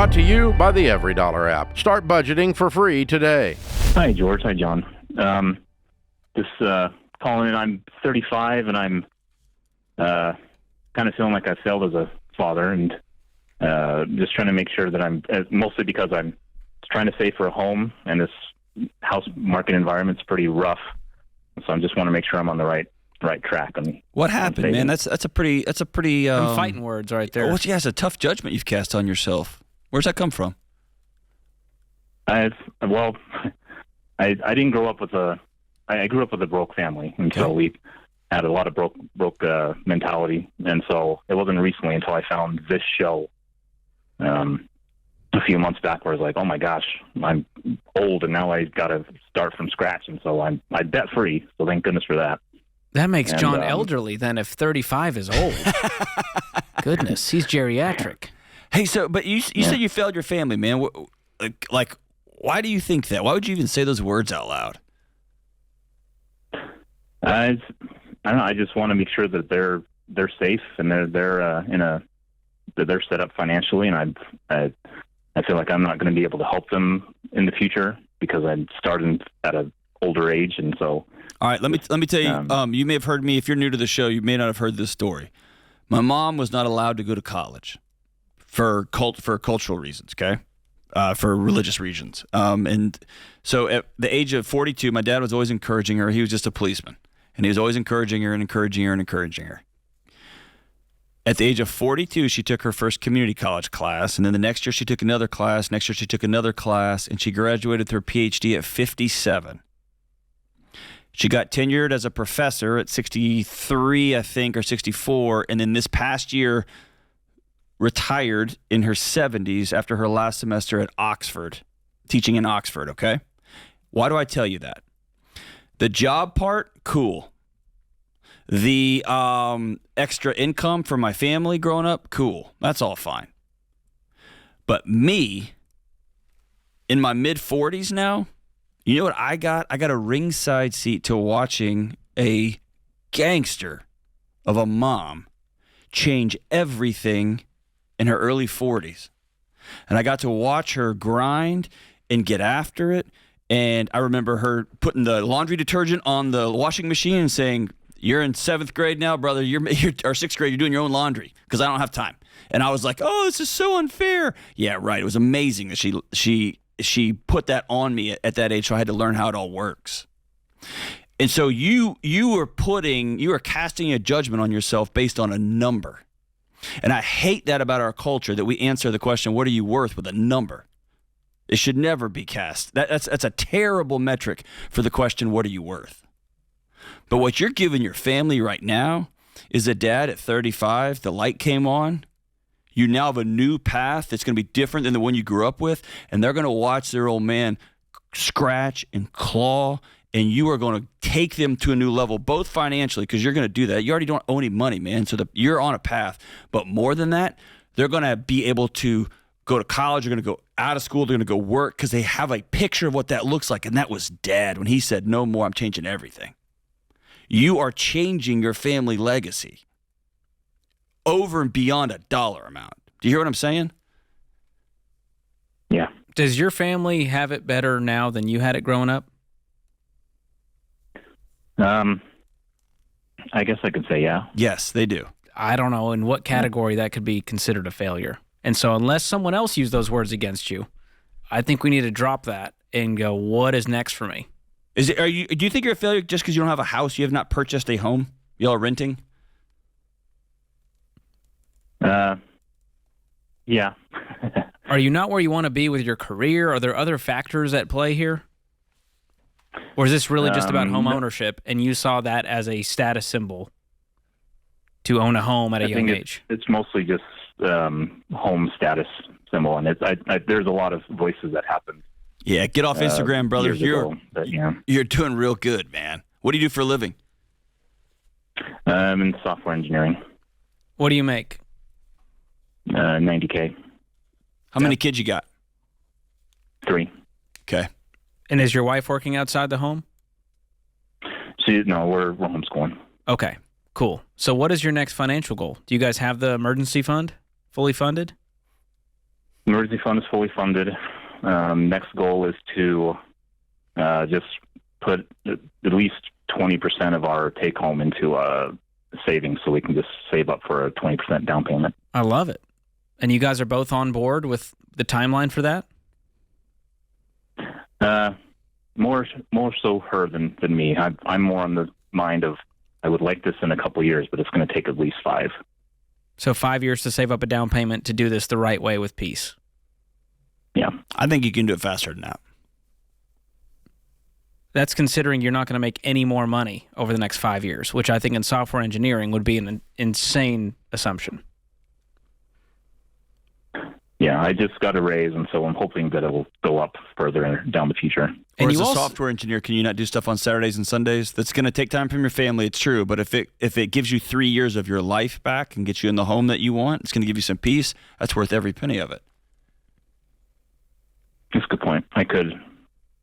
Brought to you by the EveryDollar app. Start budgeting for free today. Hi, George. Hi, John. Calling in. I'm 35, and I'm kind of feeling like I failed as a father, and just trying to make sure that I'm, mostly because I'm trying to save for a home, and this house market environment's pretty rough. So I just want to make sure I'm on the right track. What happened, man? That's a pretty Some fighting words right there. Well, yeah, it's a tough judgment you've cast on yourself. Where's that come from? I didn't grow up with I grew up with a broke family, and so we had a lot of broke mentality, and so it wasn't recently until I found this show a few months back where I was like, oh my gosh, I'm old, and now I got to start from scratch, and so I'm debt free. So thank goodness for that. That makes John elderly then if 35 is old. Goodness, he's geriatric. Hey, but you said you failed your family, man. Like, why do you think that? Why would you even say those words out loud? I don't know. I just want to make sure that they're safe and that they're set up financially, and I feel like I'm not going to be able to help them in the future because I started at an older age, and so. All right, let me tell you. You may have heard me. If you're new to the show, you may not have heard this story. My mom was not allowed to go to college for cultural reasons. Okay. For religious reasons. And so at the age of 42, my dad was always encouraging her. He was just a policeman. And he was always encouraging her and encouraging her and encouraging her. At the age of 42, she took her first community college class. And then the next year she took another class. Next year she took another class. And she graduated with her PhD at 57. She got tenured as a professor at 63, I think, or 64. And then this past year retired in her 70s after her last semester at Oxford, teaching in Oxford, okay? Why do I tell you that? The job part, cool. The extra income for my family growing up, cool. That's all fine. But me, in my mid-40s now, you know what I got? I got a ringside seat to watching a gangster of a mom change everything in her early 40s. And I got to watch her grind and get after it. And I remember her putting the laundry detergent on the washing machine and saying, you're in 7th grade now, brother. You're or 6th grade. You're doing your own laundry because I don't have time. And I was like, oh, this is so unfair. Yeah, right. It was amazing that she put that on me at that age, so I had to learn how it all works. And so you are casting a judgment on yourself based on a number. And I hate that about our culture, that we answer the question, what are you worth, with a number. It should never be cast. That's a terrible metric for the question, what are you worth? But what you're giving your family right now is a dad at 35, the light came on. You now have a new path that's going to be different than the one you grew up with, and they're going to watch their old man scratch and claw, and you are going to take them to a new level, both financially, because you're going to do that. You already don't owe any money, man, so you're on a path. But more than that, they're going to be able to go to college, they're going to go out of school, they're going to go work, because they have a picture of what that looks like, and that was Dad when he said, no more, I'm changing everything. You are changing your family legacy over and beyond a dollar amount. Do you hear what I'm saying? Yeah. Does your family have it better now than you had it growing up? I guess I could say yeah. Yes, they do. I don't know in what category that could be considered a failure. And so unless someone else used those words against you, I think we need to drop that and go, what is next for me? Do you think you're a failure just because you don't have a house? You have not purchased a home? Y'all are renting? Yeah. Are you not where you want to be with your career? Are there other factors at play here? Or is this really just about home ownership, and you saw that as a status symbol to own a home at a young age? It's mostly just home status symbol, and there's a lot of voices that happen. Yeah, get off Instagram, brother. You're doing real good, man. What do you do for a living? I'm in software engineering. What do you make? $90K. How many kids you got? 3. Okay. And is your wife working outside the home? No, we're homeschooling. Okay, cool. So what is your next financial goal? Do you guys have the emergency fund fully funded? Emergency fund is fully funded. Next goal is to just put at least 20% of our take home into savings, so we can just save up for a 20% down payment. I love it. And you guys are both on board with the timeline for that? More so her than me. I'm more on the mind of I would like this in a couple of years, but it's going to take at least 5. So 5 years to save up a down payment to do this the right way with peace. Yeah. I think you can do it faster than that. That's considering you're not going to make any more money over the next 5 years, which I think in software engineering would be an insane assumption. Yeah, I just got a raise, and so I'm hoping that it will go up further down the future. And And as you a also- software engineer, can you not do stuff on Saturdays and Sundays? That's going to take time from your family, it's true. But if it gives you 3 years of your life back and gets you in the home that you want, it's going to give you some peace. That's worth every penny of it. That's a good point. I could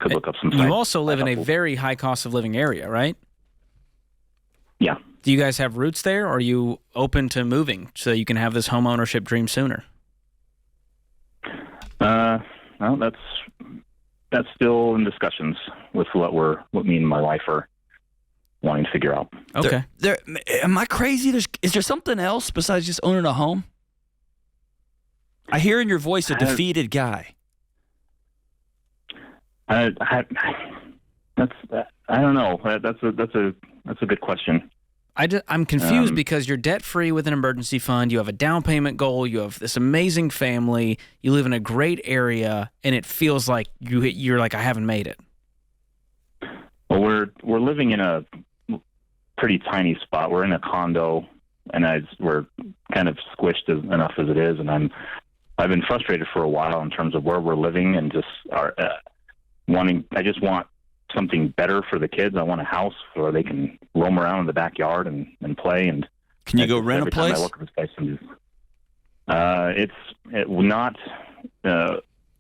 look up some sites. You also live in a very high cost of living area, right? Yeah. Do you guys have roots there, or are you open to moving so you can have this home ownership dream sooner? Well, that's still in discussions with what me and my wife are wanting to figure out. Okay. Am I crazy? Is there something else besides just owning a home? I hear in your voice a defeated guy. I don't know. That's a good question. I'm confused because you're debt-free with an emergency fund. You have a down payment goal. You have this amazing family. You live in a great area, and it feels like you're like, I haven't made it. Well, we're living in a pretty tiny spot. We're in a condo, and we're kind of squished enough as it is. And I've been frustrated for a while in terms of where we're living and just I just want something better for the kids. I want a house where they can roam around in the backyard and play. And can you go rent a place? Every time I look at this place,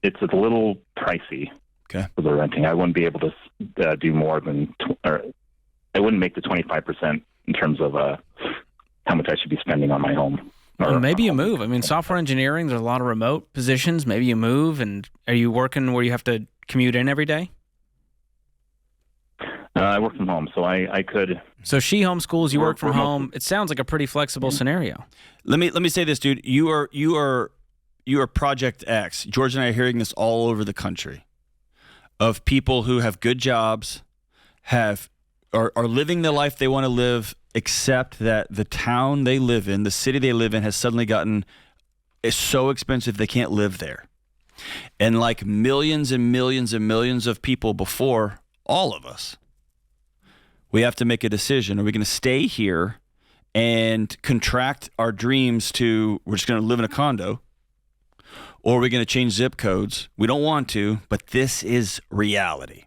it's a little pricey. Okay. For the renting. I wouldn't be able to do more than, I wouldn't make the 25% in terms of how much I should be spending on my home. Well, maybe you move. I mean, software engineering, there's a lot of remote positions. Maybe you move, and are you working where you have to commute in every day? I work from home, so I could. So she homeschools, you work from remote. home. It sounds like a pretty flexible scenario. Let me say this, dude. You are Project X. George and I are hearing this all over the country of people who have good jobs, are living the life they want to live, except that the town they live in, the city they live in, has suddenly is so expensive they can't live there. And like millions and millions and millions of people before all of us, we have to make a decision. Are we going to stay here and contract our dreams to we're just going to live in a condo? Or are we going to change zip codes? We don't want to, but this is reality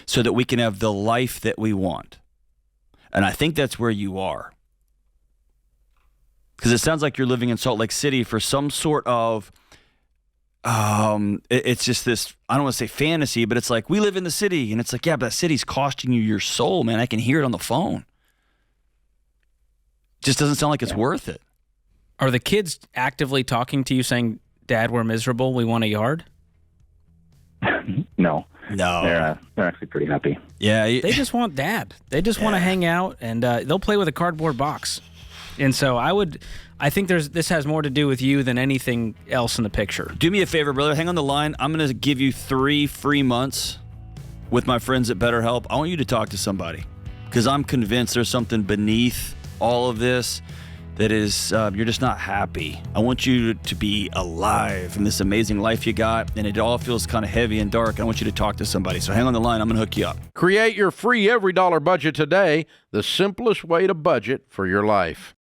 so that we can have the life that we want. And I think that's where you are. Because it sounds like you're living in Salt Lake City for some sort of, it's just this, I don't want to say fantasy, but it's like, we live in the city. And it's like, yeah, but that city's costing you your soul, man. I can hear it on the phone. Just doesn't sound like it's worth it. Are the kids actively talking to you saying, Dad, we're miserable, we want a yard? No. No. They're actually pretty happy. Yeah. They just want Dad. They just want to hang out, and they'll play with a cardboard box. And so I think this has more to do with you than anything else in the picture. Do me a favor, brother. Hang on the line. I'm going to give you 3 free months with my friends at BetterHelp. I want you to talk to somebody because I'm convinced there's something beneath all of this that is, you're just not happy. I want you to be alive in this amazing life you got, and it all feels kind of heavy and dark. I want you to talk to somebody. So hang on the line. I'm going to hook you up. Create your free every dollar budget today, the simplest way to budget for your life.